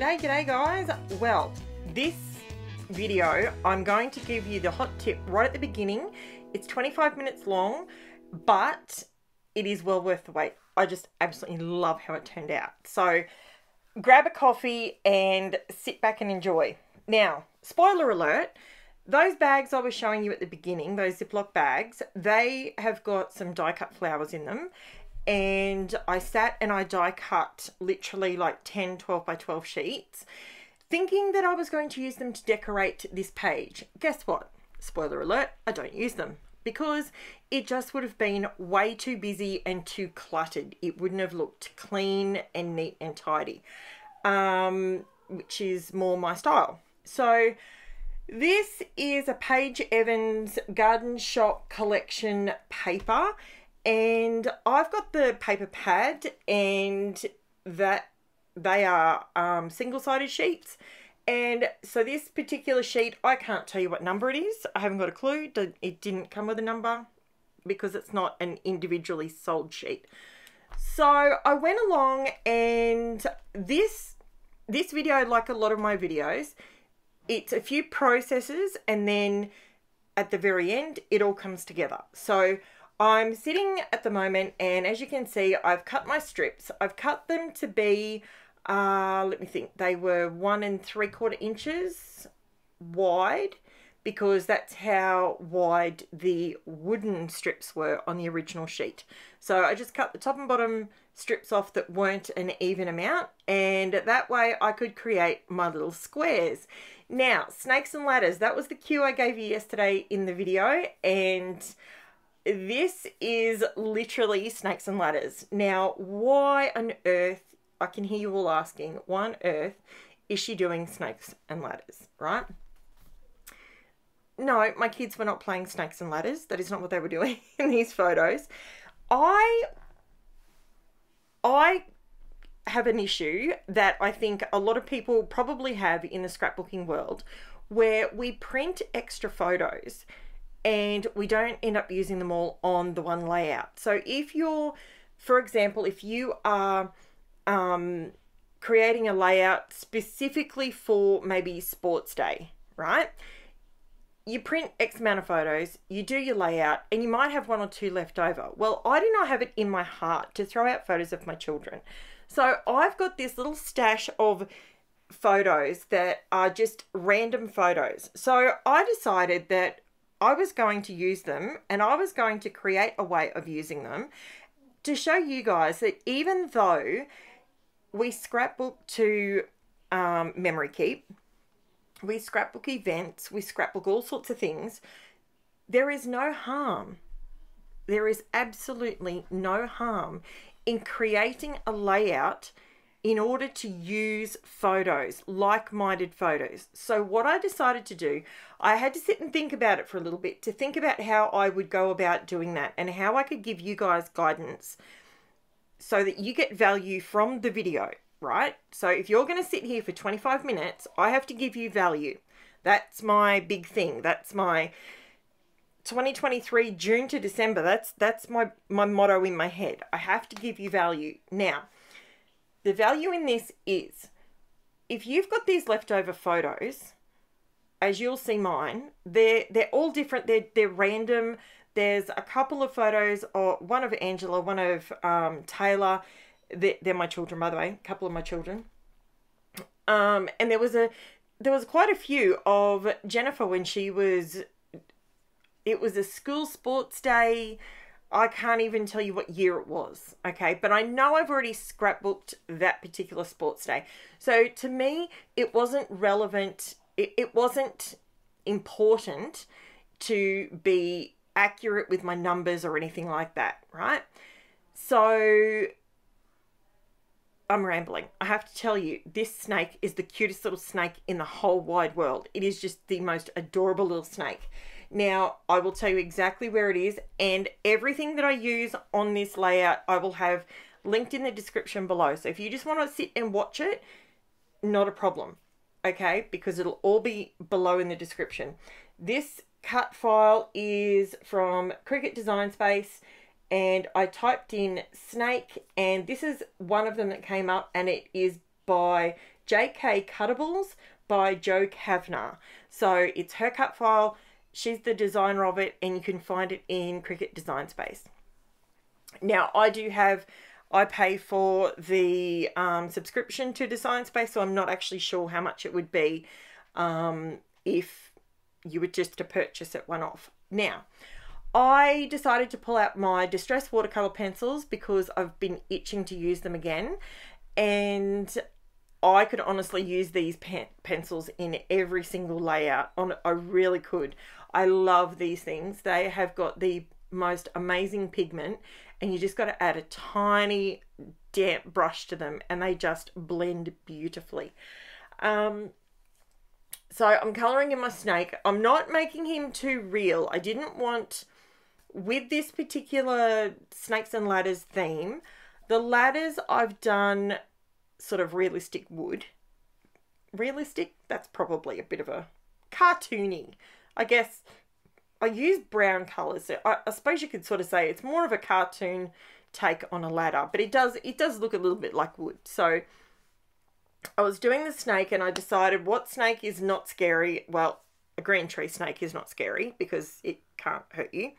G'day guys. Well, this video I'm going to give you the hot tip right at the beginning. It's 25 minutes long, but it is well worth the wait. I just absolutely love how it turned out. So grab a coffee and sit back and enjoy. Now, spoiler alert, those bags I was showing you at the beginning, those Ziploc bags, they have got some die cut flowers in them. And I sat and I die cut literally like 10, 12 by 12 sheets, thinking that I was going to use them to decorate this page. Guess what? Spoiler alert, I don't use them because it just would have been way too busy and too cluttered. It wouldn't have looked clean and neat and tidy, which is more my style. So this is a Paige Evans Garden Shop collection paper. And I've got the paper pad, and that they are single-sided sheets. And so this particular sheet, I can't tell you what number it is. I haven't got a clue. It didn't come with a number because it's not an individually sold sheet. So I went along, and this video, like a lot of my videos, it's a few processes, and then at the very end, it all comes together. So I'm sitting at the moment, and as you can see, I've cut my strips. I've cut them to be, let me think, they were 1 3/4 inches wide, because that's how wide the wooden strips were on the original sheet. So I just cut the top and bottom strips off that weren't an even amount, and that way I could create my little squares. Now, snakes and ladders, that was the cue I gave you yesterday in the video, and this is literally snakes and ladders. Now, why on earth, I can hear you all asking, why on earth is she doing snakes and ladders, right? No, my kids were not playing snakes and ladders. That is not what they were doing in these photos. I have an issue that I think a lot of people probably have in the scrapbooking world, where we print extra photos and we don't end up using them all on the one layout. So if you're, for example, if you are creating a layout specifically for maybe sports day, right? You print X amount of photos, you do your layout, and you might have 1 or 2 left over. Well, I do not have it in my heart to throw out photos of my children. So I've got this little stash of photos that are just random photos. So I decided that I was going to use them, and I was going to create a way of using them to show you guys that even though we scrapbook to memory keep, we scrapbook events, we scrapbook all sorts of things, there is no harm. There is absolutely no harm in creating a layout in order to use photos, like-minded photos. So what I decided to do, I had to sit and think about it for a little bit, to think about how I would go about doing that and how I could give you guys guidance so that you get value from the video, right? So if you're going to sit here for 25 minutes, I have to give you value. That's my big thing. That's my 2023 June to December. That's my motto in my head. I have to give you value. Now, the value in this is, if you've got these leftover photos, as you'll see mine, they're all different. They're random. There's a couple of photos, or one of Angela, one of Taylor. They're my children, by the way, a couple of my children. And there was quite a few of Jennifer when she was, it was a school sports day. I can't even tell you what year it was, okay? But I know I've already scrapbooked that particular sports day. So to me, it wasn't relevant. It wasn't important to be accurate with my numbers or anything like that, right? So I'm rambling. I have to tell you, this snake is the cutest little snake in the whole wide world. It is just the most adorable little snake. Now, I will tell you exactly where it is, and everything that I use on this layout, I will have linked in the description below. So if you just want to sit and watch it, not a problem, okay? Because it'll all be below in the description. This cut file is from CRICUT Design Space, and I typed in snake, and this is one of them that came up, and it is by JK Cuttables by Jo Kavanagh. So it's her cut file. She's the designer of it, and you can find it in CRICUT Design Space. Now, I pay for the subscription to Design Space, so I'm not actually sure how much it would be if you were just to purchase it one-off. Now, I decided to pull out my distress watercolor pencils because I've been itching to use them again, and I could honestly use these pencils in every single layout. I really could. I love these things. They have got the most amazing pigment, and you just got to add a tiny damp brush to them, and they just blend beautifully. So I'm colouring in my snake. I'm not making him too real. I didn't want, with this particular Snakes and Ladders theme, the ladders I've done sort of realistic wood. Realistic? That's probably a bit of a cartoony. I guess I use brown colours. So I suppose you could sort of say it's more of a cartoon take on a ladder, but it does look a little bit like wood. So I was doing the snake, and I decided what snake is not scary. Well, a green tree snake is not scary because it can't hurt you.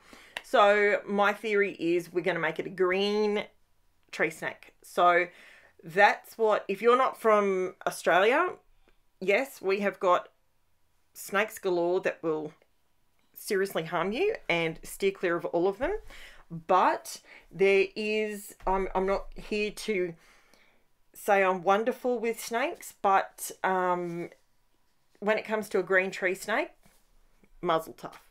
So my theory is we're going to make it a green tree snake. So that's what, if you're not from Australia, yes, we have got snakes galore that will seriously harm you, and steer clear of all of them. But there is, I'm not here to say I'm wonderful with snakes, but when it comes to a green tree snake, muzzle tough.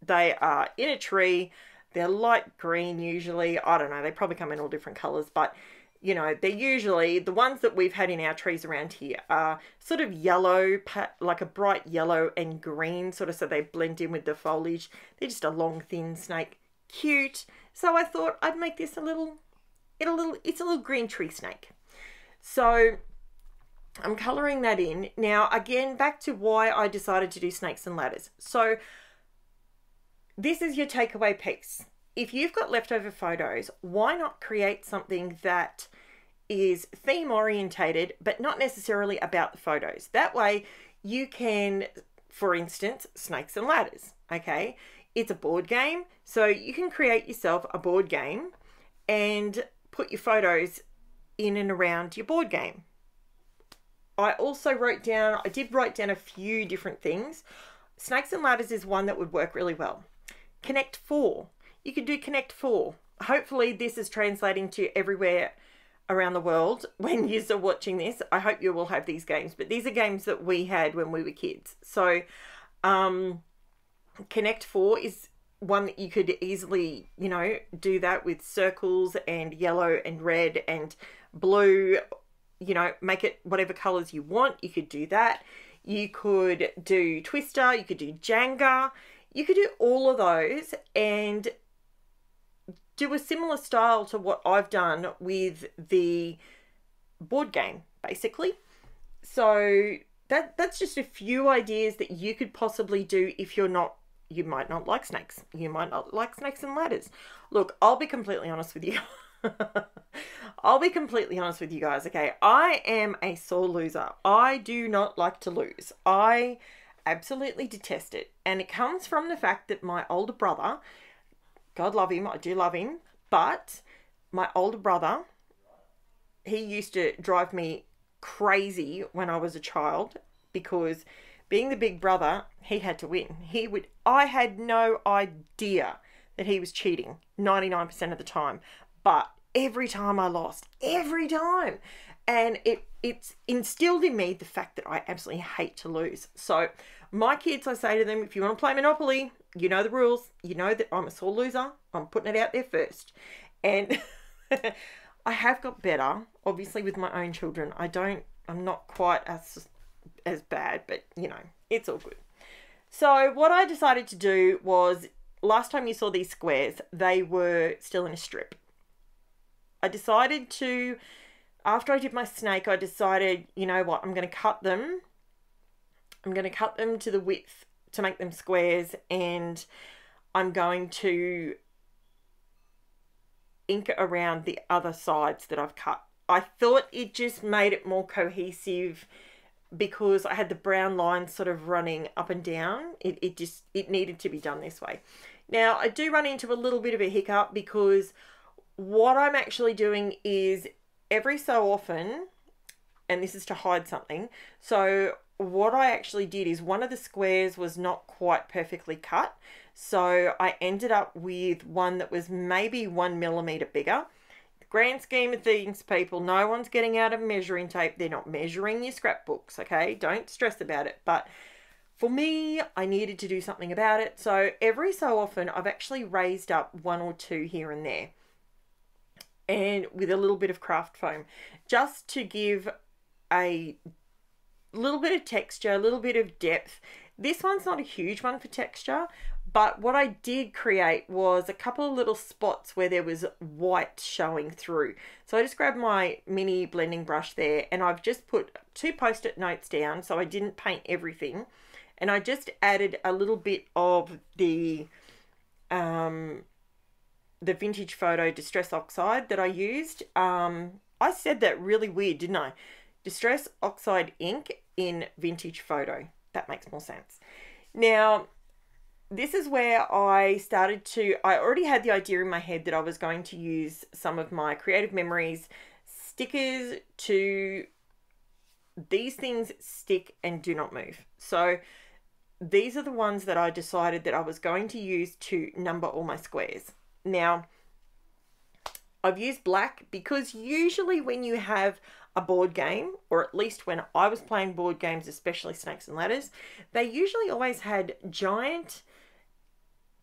They are in a tree, they're light green usually. I don't know, they probably come in all different colours, but you know, they're usually, the ones that we've had in our trees around here are sort of yellow, like a bright yellow and green, sort of, so they blend in with the foliage. They're just a long, thin snake. Cute. So I thought I'd make this it's a little green tree snake. So I'm colouring that in. Now, again, back to why I decided to do Snakes and Ladders. So this is your takeaway piece. If you've got leftover photos, why not create something that is theme orientated, but not necessarily about the photos? That way you can, for instance, Snakes and Ladders, okay? It's a board game, so you can create yourself a board game and put your photos in and around your board game. I did write down a few different things. Snakes and Ladders is one that would work really well. Connect 4. You could do Connect 4. Hopefully this is translating to everywhere around the world when you're watching this. I hope you will have these games, but these are games that we had when we were kids. So Connect 4 is one that you could easily, you know, do that with circles and yellow and red and blue, you know, make it whatever colors you want. You could do that. You could do Twister, you could do Jenga, you could do all of those and do a similar style to what I've done with the board game, basically. So that's just a few ideas that you could possibly do if you might not like snakes. You might not like Snakes and Ladders. Look, I'll be completely honest with you. I'll be completely honest with you guys, okay? I am a sore loser. I do not like to lose. I absolutely detest it. And it comes from the fact that my older brother, God love him, I do love him, but my older brother, he used to drive me crazy when I was a child because being the big brother, he had to win. I had no idea that he was cheating 99% of the time, but every time I lost, every time. And it's instilled in me the fact that I absolutely hate to lose. So my kids, I say to them, if you want to play Monopoly, you know the rules. You know that I'm a sore loser. I'm putting it out there first. And I have got better, obviously, with my own children. I'm not quite as bad, but you know, it's all good. So what I decided to do was, last time you saw these squares, they were still in a strip. I decided to, after I did my snake, I decided, you know what, I'm going to cut them. I'm going to cut them to the width to make them squares, and I'm going to ink around the other sides that I've cut I thought it just made it more cohesive because I had the brown lines sort of running up and down. It needed to be done this way. Now, I do run into a little bit of a hiccup because what I'm actually doing is every so often, and this is to hide something, so what I actually did is one of the squares was not quite perfectly cut, so I ended up with one that was maybe 1 millimeter bigger. Grand scheme of things, people, no one's getting out a measuring tape. They're not measuring your scrapbooks, okay? Don't stress about it. But for me, I needed to do something about it. So every so often, I've actually raised up 1 or 2 here and there, and with a little bit of craft foam, just to give a little bit of texture, a little bit of depth. This one's not a huge one for texture, but what I did create was a couple of little spots where there was white showing through. So I just grabbed my mini blending brush there, and I've just put 2 post-it notes down so I didn't paint everything. And I just added a little bit of the vintage photo Distress Oxide that I used. I said that really weird, didn't I? Distress Oxide ink in vintage photo. That makes more sense. Now, this is where I already had the idea in my head that I was going to use some of my Creative Memories stickers to, these things stick and do not move. So these are the ones that I decided that I was going to use to number all my squares. Now, I've used black because usually when you have a board game, or at least when I was playing board games, especially Snakes and Ladders, they usually always had giant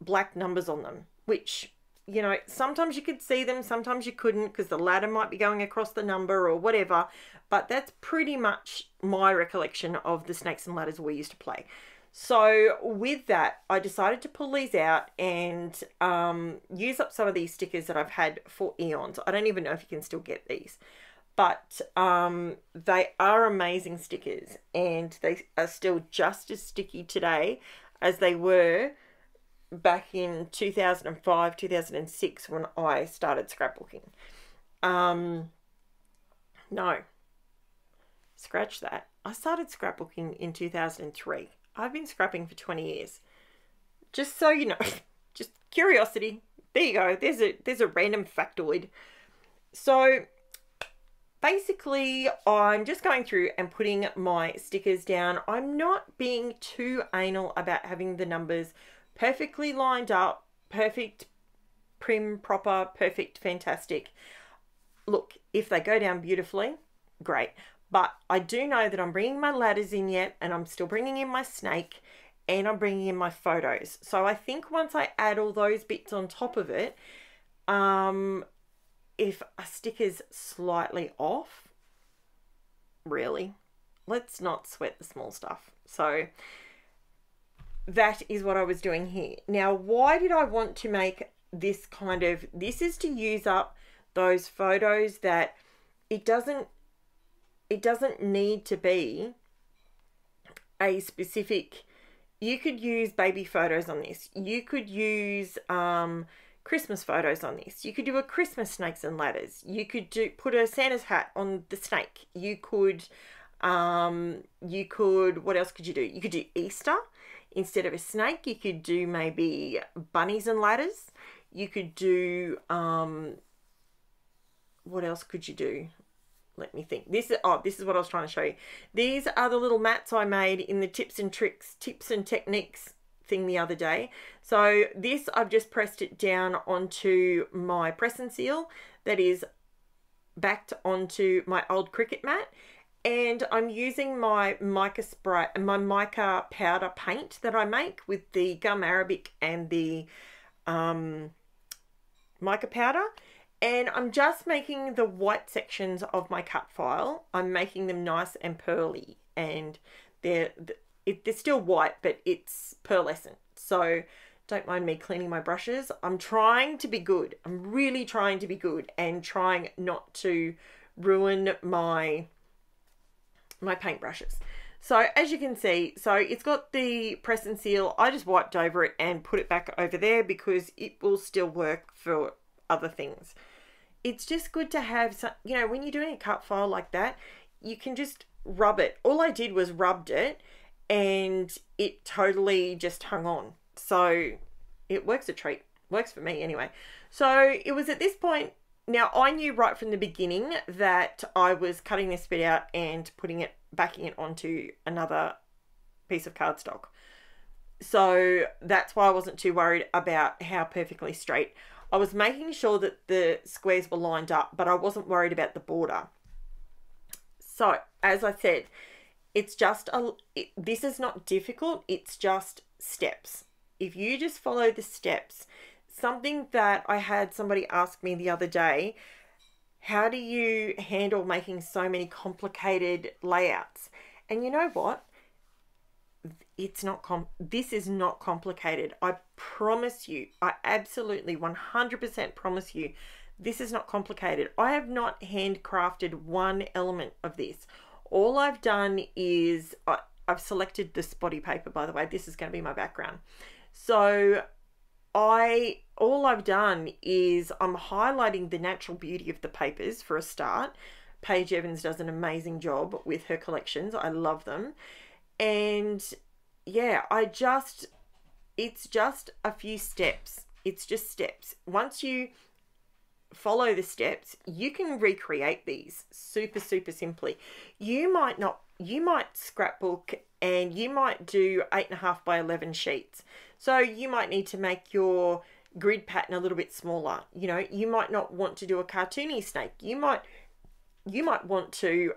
black numbers on them, which, you know, sometimes you could see them, sometimes you couldn't because the ladder might be going across the number or whatever, but that's pretty much my recollection of the Snakes and Ladders we used to play. So with that, I decided to pull these out and use up some of these stickers that I've had for eons. I don't even know if you can still get these, but they are amazing stickers, and they are still just as sticky today as they were back in 2005, 2006 when I started scrapbooking. No, scratch that. I started scrapbooking in 2003. I've been scrapping for 20 years. Just so you know, just curiosity. There you go. There's a random factoid. So basically, I'm just going through and putting my stickers down. I'm not being too anal about having the numbers perfectly lined up, perfect, prim, proper, perfect, fantastic. Look, if they go down beautifully, great. But I do know that I'm bringing my ladders in yet, and I'm still bringing in my snake, and I'm bringing in my photos. So I think once I add all those bits on top of it, if a sticker's slightly off, really, let's not sweat the small stuff. So that is what I was doing here. Now, why did I want to make this kind of, this is to use up those photos that it doesn't need to be a specific, you could use baby photos on this. You could use Christmas photos on this. You could do a Christmas Snakes and Ladders. You could put a Santa's hat on the snake. You could, what else could you do? You could do Easter instead of a snake. You could do maybe bunnies and ladders. You could do, what else could you do? Let me think. This is what I was trying to show you. These are the little mats I made in the tips and techniques thing the other day. So this, I've just pressed it down onto my press and seal that is backed onto my old CRICUT mat, and I'm using my mica spray, my mica powder paint that I make with the gum arabic and the mica powder. And I'm just making the white sections of my cut file. I'm making them nice and pearly, and they're still white, but it's pearlescent. So don't mind me cleaning my brushes. I'm trying to be good. I'm really trying to be good and trying not to ruin my paintbrushes. So as you can see, so it's got the press and seal. I just wiped over it and put it back over there because it will still work for other things. it's just good to have some, you know, when you're doing a cut file like that, you can just rub it. All I did was rubbed it and it totally just hung on. So it works a treat. Works for me anyway. So it was at this point, now I knew right from the beginning that I was cutting this bit out and backing it onto another piece of cardstock. So that's why I wasn't too worried about how perfectly straight. I was making sure that the squares were lined up, but I wasn't worried about the border. So as I said, it's just this is not difficult. It's just steps. If you just follow the steps, something that I had somebody ask me the other day, how do you handle making so many complicated layouts? And you know what? It's not this is not complicated. I promise you, I absolutely 100% promise you, this is not complicated. I have not handcrafted one element of this. All I've done is I've selected the spotty paper, by the way. This is going to be my background. So all I've done is I'm highlighting the natural beauty of the papers for a start. Paige Evans does an amazing job with her collections. I love them. And yeah, it's just a few steps. It's just steps. Once you follow the steps, you can recreate these super simply. You might scrapbook and you might do 8.5 by 11 sheets. So you might need to make your grid pattern a little bit smaller. You know, you might not want to do a cartoony snake. You might want to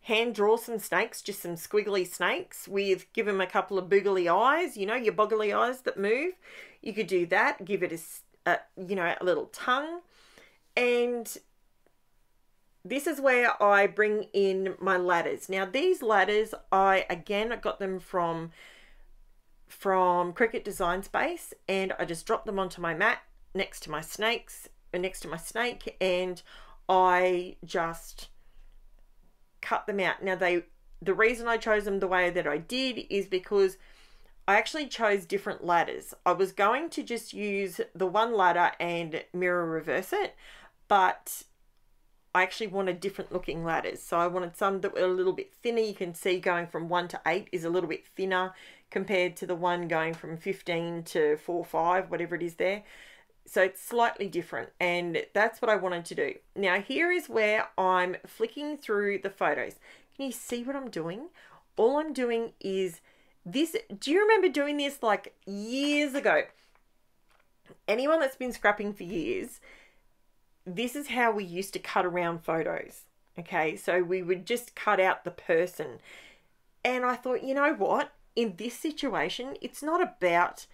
hand draw some snakes, just some squiggly snakes give them a couple of boogly eyes, you know, your boggly eyes that move. You could do that, give it a little tongue. And this is where I bring in my ladders. Now these ladders, I got them from CRICUT Design Space, and I just dropped them onto my mat next to my snake, and I just cut them out. Now the reason I chose them the way that I did is because I actually chose different ladders. I was going to just use the one ladder and mirror reverse it, but I actually wanted different looking ladders. So I wanted some that were a little bit thinner. You can see going from 1 to 8 is a little bit thinner compared to the one going from 15 to 4, 5, whatever it is there. So it's slightly different, and that's what I wanted to do. Now here is where I'm flicking through the photos. Can you see what I'm doing? All I'm doing is this. Do you remember doing this like years ago? Anyone that's been scrapping for years, this is how we used to cut around photos. Okay, so we would just cut out the person. And I thought, you know what? In this situation, it's about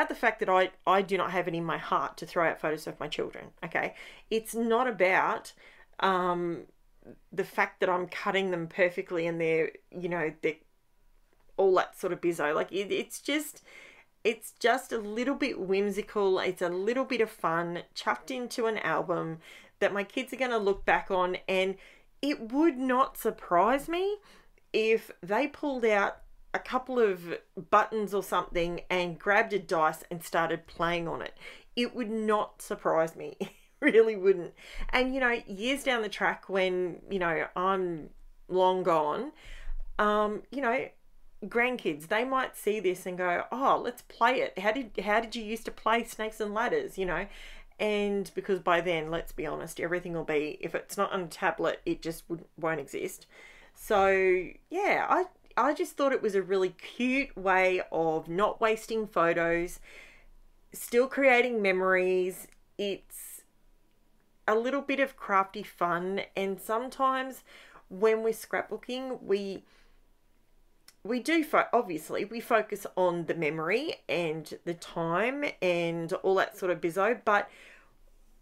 the fact that I do not have it in my heart to throw out photos of my children, okay? It's not about the fact that I'm cutting them perfectly and they're all that sort of bizzo. Like, it's just a little bit whimsical. It's a little bit of fun chucked into an album that my kids are going to look back on, and it would not surprise me if they pulled out a couple of buttons or something and grabbed a dice and started playing on it. It would not surprise me. It really wouldn't. And, you know, years down the track when, you know, I'm long gone, you know, grandkids, they might see this and go, oh, let's play it. How did you used to play Snakes and Ladders, you know? And because by then, let's be honest, everything will be, if it's not on a tablet, it just won't exist. So yeah, I just thought it was a really cute way of not wasting photos, still creating memories. It's a little bit of crafty fun, and sometimes when we're scrapbooking, we do obviously we focus on the memory and the time and all that sort of bizzo, but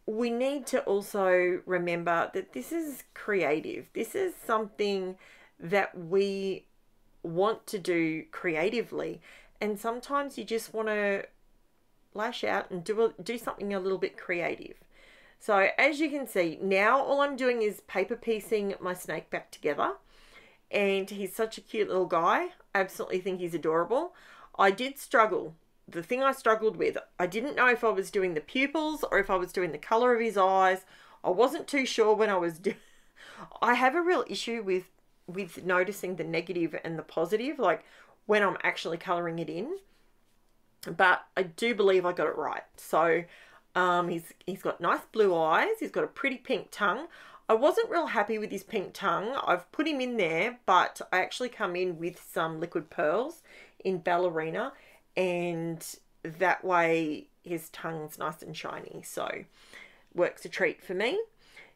we need to also remember that this is creative. This is something that we want to do creatively, and sometimes you just want to lash out and do something a little bit creative. So as you can see, now all I'm doing is paper piecing my snake back together, and he's such a cute little guy. I absolutely think he's adorable. I did struggle the thing I struggled with. I didn't know if I was doing the pupils or if I was doing the colour of his eyes. I wasn't too sure when I was doing. I have a real issue with noticing the negative and the positive, like when I'm actually colouring it in. But I do believe I got it right. So he's got nice blue eyes. He's got a pretty pink tongue. I wasn't real happy with his pink tongue. I've put him in there, but I actually come in with some liquid pearls in Ballerina, and that way his tongue's nice and shiny. So works a treat for me.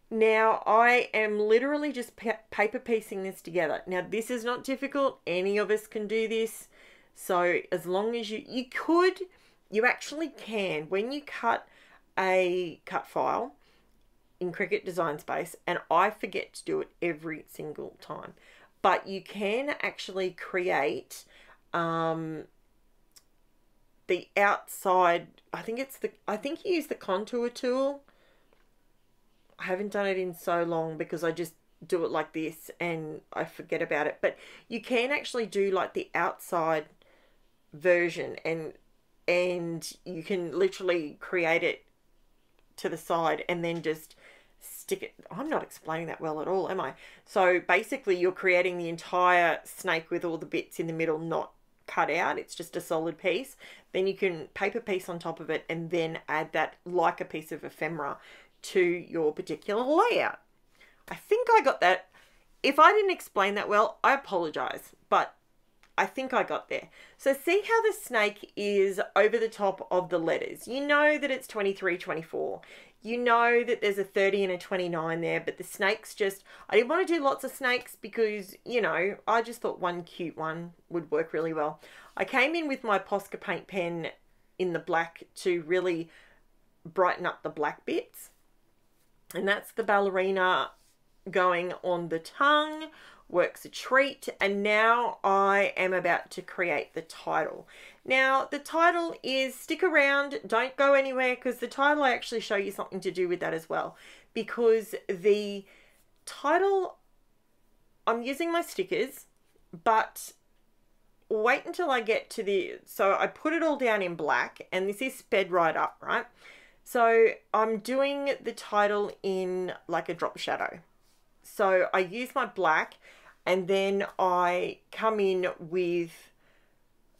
Now I am literally just paper piecing this together. Now this is not difficult. Any of us can do this. So as long as you actually can, when you cut a cut file in CRICUT Design Space, and I forget to do it every single time, but you can actually create the outside. I think you use the contour tool. I haven't done it in so long because I just do it like this and I forget about it, but you can actually do like the outside version, and you can literally create it to the side and then just stick it. I'm not explaining that well at all, am I? So basically you're creating the entire snake with all the bits in the middle not cut out. It's just a solid piece. Then you can paper piece on top of it and then add that like a piece of ephemera to your particular layout. I think I got that. If I didn't explain that well, I apologize, but I think I got there. So see how the snake is over the top of the letters. You know that it's 23, 24. You know that there's a 30 and a 29 there, but the snake's just, I didn't want to do lots of snakes because, you know, I just thought one cute one would work really well. I came in with my Posca paint pen in the black to really brighten up the black bits. And that's the Ballerina going on the tongue. Works a treat. And now I am about to create the title. Now the title is, stick around, don't go anywhere, because the title I actually show you something to do with that as well, because the title, I'm using my stickers, but wait until I get to the, so I put it all down in black and this is sped right up, right? So I'm doing the title in like a drop shadow. So I use my black and then I come in with,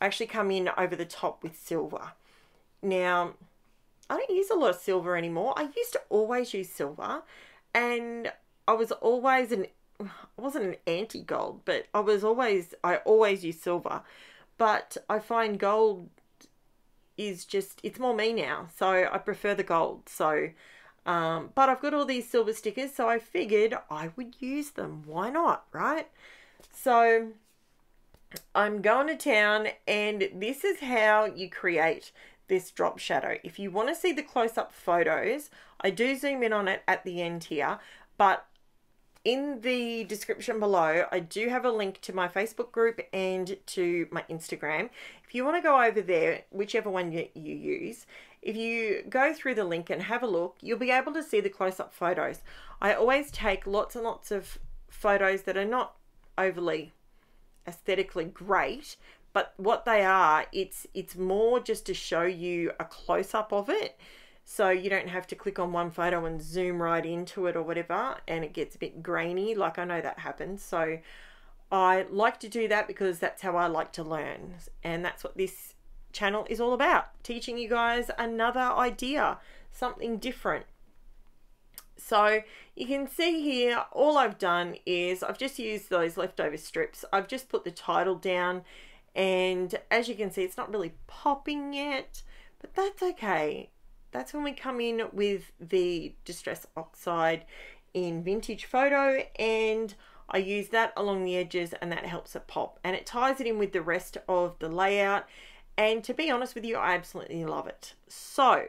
actually come in over the top with silver. Now, I don't use a lot of silver anymore. I used to always use silver, and I was always I wasn't an anti-gold, but I always use silver. But I find gold is just, it's more me now. So I prefer the gold. So, but I've got all these silver stickers, so I figured I would use them. Why not, right? So I'm going to town, and this is how you create this drop shadow. If you want to see the close-up photos, I do zoom in on it at the end here, but in the description below, I do have a link to my Facebook group and to my Instagram. If you want to go over there, whichever one you use, if you go through the link and have a look, you'll be able to see the close-up photos. I always take lots and lots of photos that are not overly aesthetically great, but what they are, it's more just to show you a close-up of it, so you don't have to click on one photo and zoom right into it or whatever, and it gets a bit grainy. Like, I know that happens, so I like to do that because that's how I like to learn, and that's what this channel is all about, teaching you guys another idea, something different. So you can see here, all I've done is I've just used those leftover strips. I've just put the title down, and as you can see, it's not really popping yet, but that's okay. That's when we come in with the Distress Oxide in Vintage Photo, and I use that along the edges, and that helps it pop, and it ties it in with the rest of the layout. And to be honest with you, I absolutely love it. So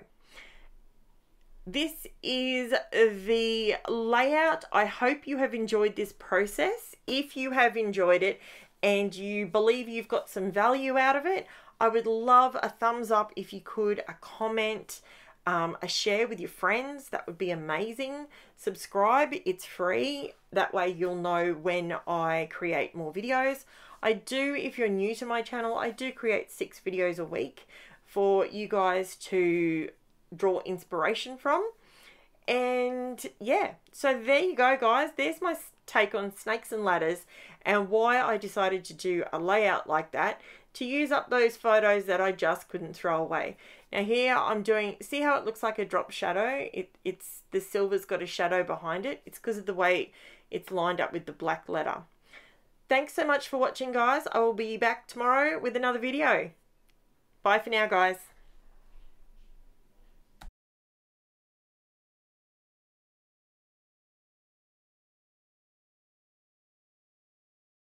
this is the layout. I hope you have enjoyed this process. If you have enjoyed it and you believe you've got some value out of it, I would love a thumbs up if you could, a comment, a share with your friends. That would be amazing. Subscribe, it's free. That way you'll know when I create more videos. I do, if you're new to my channel, I do create 6 videos a week for you guys to draw inspiration from. And yeah, so there you go, guys. There's my take on snakes and ladders and why I decided to do a layout like that, to use up those photos that I just couldn't throw away. Now here I'm doing, see how it looks like a drop shadow? It's the silver's got a shadow behind it. It's because of the way it's lined up with the black letter. Thanks so much for watching, guys. I will be back tomorrow with another video. Bye for now, guys.